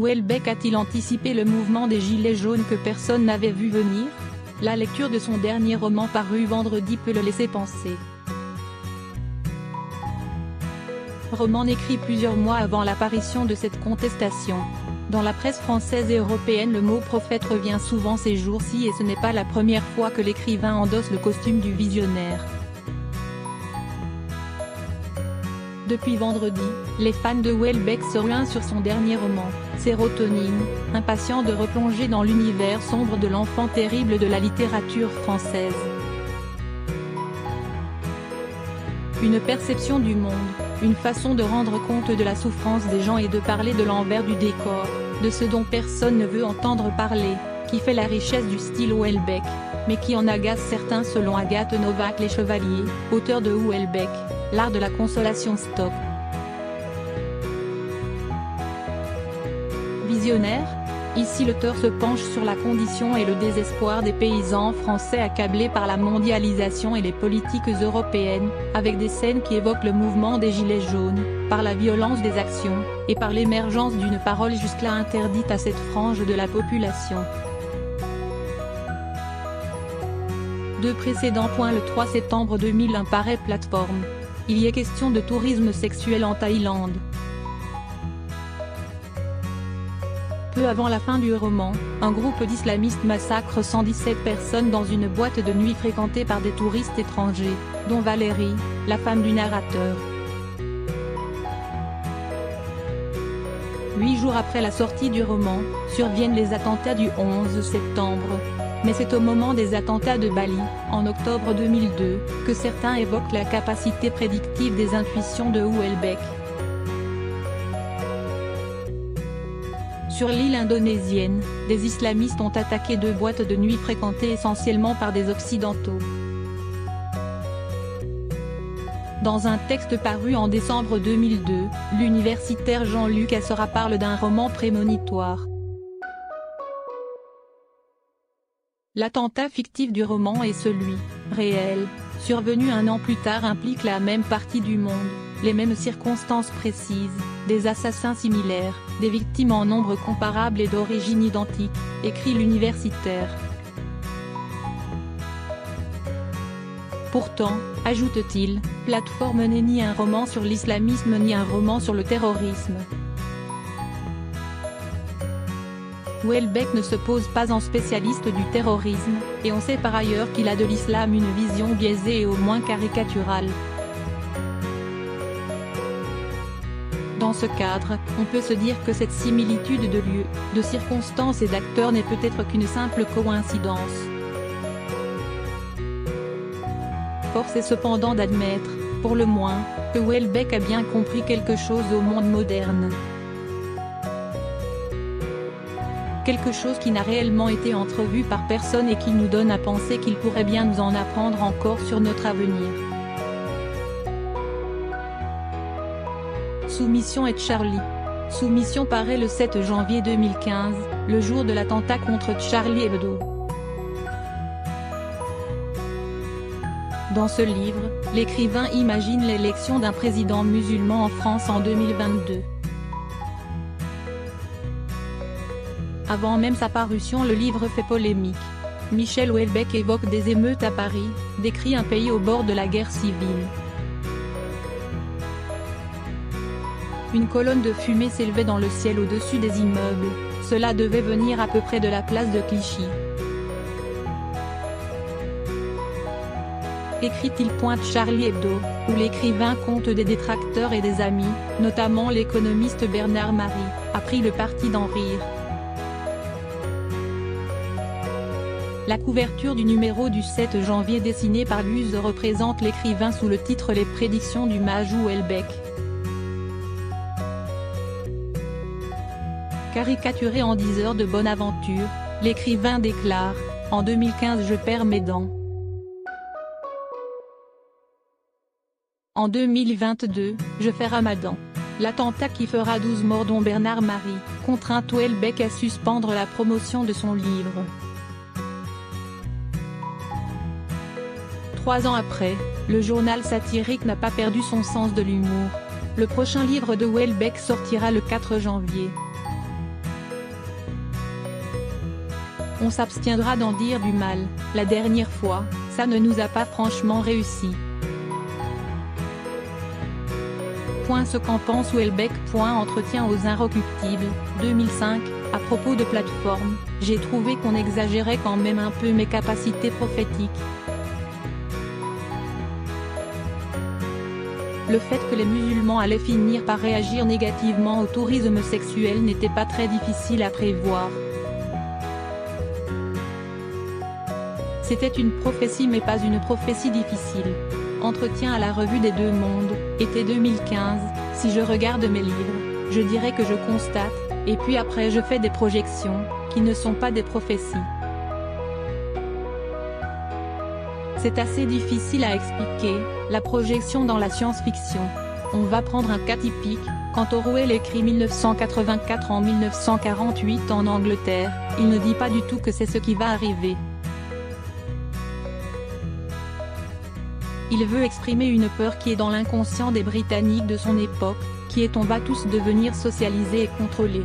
Houellebecq a-t-il anticipé le mouvement des Gilets jaunes que personne n'avait vu venir? La lecture de son dernier roman paru vendredi peut le laisser penser. Roman écrit plusieurs mois avant l'apparition de cette contestation. Dans la presse française et européenne, le mot prophète revient souvent ces jours-ci et ce n'est pas la première fois que l'écrivain endosse le costume du visionnaire. Depuis vendredi, les fans de Houellebecq se ruinent sur son dernier roman, Sérotonine, impatients de replonger dans l'univers sombre de l'enfant terrible de la littérature française. Une perception du monde, une façon de rendre compte de la souffrance des gens et de parler de l'envers du décor, de ce dont personne ne veut entendre parler, qui fait la richesse du style Houellebecq, mais qui en agace certains selon Agathe Novak Les Chevaliers, auteur de Houellebecq, l'art de la consolation stop. Visionnaire? Ici l'auteur se penche sur la condition et le désespoir des paysans français accablés par la mondialisation et les politiques européennes, avec des scènes qui évoquent le mouvement des Gilets jaunes, par la violence des actions, et par l'émergence d'une parole jusque-là interdite à cette frange de la population. Deux précédents points. Le 3 septembre 2001 paraît Plateforme. Il y est question de tourisme sexuel en Thaïlande. Peu avant la fin du roman, un groupe d'islamistes massacre 117 personnes dans une boîte de nuit fréquentée par des touristes étrangers, dont Valérie, la femme du narrateur. 8 jours après la sortie du roman, surviennent les attentats du 11 septembre. Mais c'est au moment des attentats de Bali, en octobre 2002, que certains évoquent la capacité prédictive des intuitions de Houellebecq. Sur l'île indonésienne, des islamistes ont attaqué 2 boîtes de nuit fréquentées essentiellement par des occidentaux. Dans un texte paru en décembre 2002, l'universitaire Jean-Luc Assera parle d'un roman prémonitoire. L'attentat fictif du roman et celui, réel, survenu un an plus tard implique la même partie du monde, les mêmes circonstances précises, des assassins similaires, des victimes en nombre comparable et d'origine identique, écrit l'universitaire. Pourtant, ajoute-t-il, Plateforme n'est ni un roman sur l'islamisme ni un roman sur le terrorisme. Houellebecq ne se pose pas en spécialiste du terrorisme, et on sait par ailleurs qu'il a de l'islam une vision biaisée et au moins caricaturale. Dans ce cadre, on peut se dire que cette similitude de lieux, de circonstances et d'acteurs n'est peut-être qu'une simple coïncidence. Force est cependant d'admettre, pour le moins, que Houellebecq a bien compris quelque chose au monde moderne. Quelque chose qui n'a réellement été entrevu par personne et qui nous donne à penser qu'il pourrait bien nous en apprendre encore sur notre avenir. Soumission et Charlie. Soumission paraît le 7 janvier 2015, le jour de l'attentat contre Charlie Hebdo. Dans ce livre, l'écrivain imagine l'élection d'un président musulman en France en 2022. Avant même sa parution, le livre fait polémique. Michel Houellebecq évoque des émeutes à Paris, décrit un pays au bord de la guerre civile. Une colonne de fumée s'élevait dans le ciel au-dessus des immeubles, cela devait venir à peu près de la place de Clichy. Écrit-il pointe Charlie Hebdo, où l'écrivain compte des détracteurs et des amis, notamment l'économiste Bernard Marie, a pris le parti d'en rire. La couverture du numéro du 7 janvier dessinée par Luz représente l'écrivain sous le titre Les prédictions du mage Houellebecq. Caricaturé en 10 heures de bonne aventure, l'écrivain déclare « En 2015 je perds mes dents. En 2022, je fais Ramadan. » L'attentat qui fera 12 morts dont Bernard Marie, contraint Houellebecq à suspendre la promotion de son livre. 3 ans après, le journal satirique n'a pas perdu son sens de l'humour. Le prochain livre de Houellebecq sortira le 4 janvier. On s'abstiendra d'en dire du mal, la dernière fois, ça ne nous a pas franchement réussi. Ce qu'en pense Houellebecq. Entretien aux Inrecuptibles, 2005, à propos de plateforme, j'ai trouvé qu'on exagérait quand même un peu mes capacités prophétiques. Le fait que les musulmans allaient finir par réagir négativement au tourisme sexuel n'était pas très difficile à prévoir. C'était une prophétie mais pas une prophétie difficile. Entretien à la Revue des Deux Mondes, été 2015, si je regarde mes livres, je dirais que je constate, et puis après je fais des projections, qui ne sont pas des prophéties. C'est assez difficile à expliquer, la projection dans la science-fiction. On va prendre un cas typique, quand Orwell écrit 1984 en 1948 en Angleterre, il ne dit pas du tout que c'est ce qui va arriver. Il veut exprimer une peur qui est dans l'inconscient des Britanniques de son époque, qui est on va tous devenir socialisés et contrôlés.